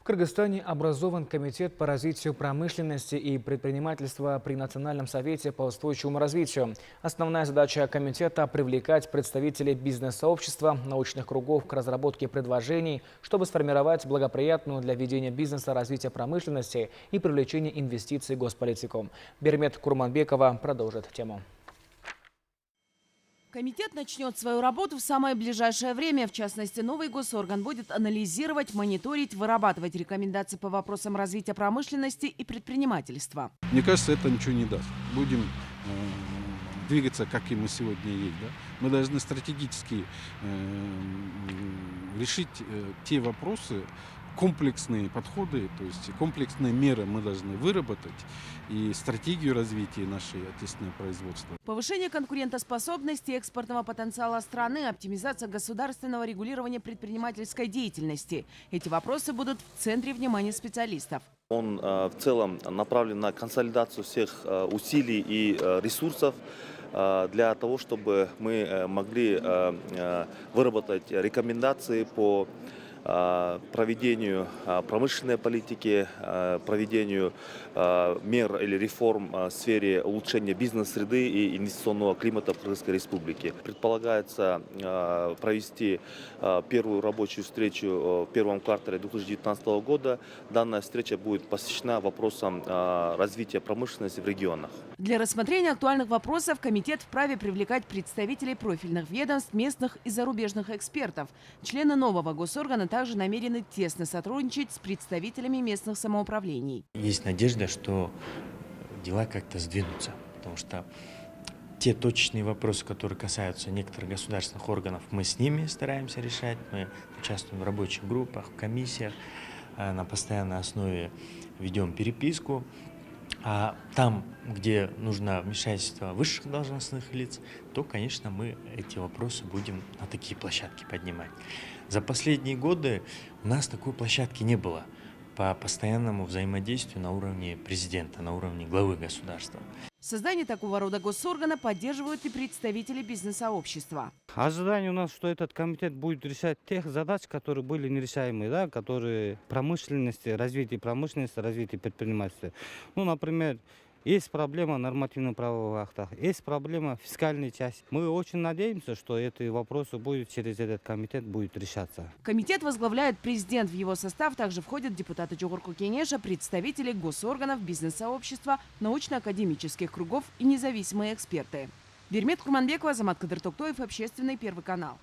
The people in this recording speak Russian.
В Кыргызстане образован Комитет по развитию промышленности и предпринимательства при Национальном совете по устойчивому развитию. Основная задача комитета – привлекать представителей бизнес-сообщества, научных кругов к разработке предложений, чтобы сформировать благоприятную для ведения бизнеса развитие промышленности и привлечения инвестиций в госполитику. Бермет Курманбекова продолжит тему. Комитет начнет свою работу в самое ближайшее время. В частности, новый госорган будет анализировать, мониторить, вырабатывать рекомендации по вопросам развития промышленности и предпринимательства. Мне кажется, это ничего не даст. Будем двигаться, как и мы сегодня есть. Да? Мы должны стратегически решить те вопросы, комплексные подходы, то есть комплексные меры мы должны выработать и стратегию развития нашей отечественного производства. Повышение конкурентоспособности и экспортного потенциала страны, оптимизация государственного регулирования предпринимательской деятельности. Эти вопросы будут в центре внимания специалистов. Он в целом направлен на консолидацию всех усилий и ресурсов для того, чтобы мы могли выработать рекомендации по проведению промышленной политики, проведению мер или реформ в сфере улучшения бизнес-среды и инвестиционного климата в Кыргызской республике. Предполагается провести первую рабочую встречу в первом квартале 2019 года. Данная встреча будет посвящена вопросам развития промышленности в регионах. Для рассмотрения актуальных вопросов комитет вправе привлекать представителей профильных ведомств, местных и зарубежных экспертов. Члены нового госоргана также намерены тесно сотрудничать с представителями местных самоуправлений. Есть надежда, что дела как-то сдвинутся, потому что те точечные вопросы, которые касаются некоторых государственных органов, мы с ними стараемся решать. Мы участвуем в рабочих группах, в комиссиях, на постоянной основе ведем переписку. А там, где нужно вмешательство высших должностных лиц, то, конечно, мы эти вопросы будем на такие площадки поднимать. За последние годы у нас такой площадки не было по постоянному взаимодействию на уровне президента, на уровне главы государства. Создание такого рода госоргана поддерживают и представители бизнес-сообщества. Ожидание у нас, что этот комитет будет решать тех задач, которые были нерешаемые, да, которые промышленности, развитие промышленности, развитие предпринимательства. Ну, например, есть проблема нормативно-правовых актов, есть проблема фискальной части. Мы очень надеемся, что эти вопросы будут через этот комитет будет решаться. Комитет возглавляет президент. В его состав также входят депутаты Чугурку Кенеша, представители госорганов, бизнес-сообщества, научно-академических кругов и независимые эксперты. Бермет Курманбекова, Азамат Кадыртоктоев, Общественный, Первый канал.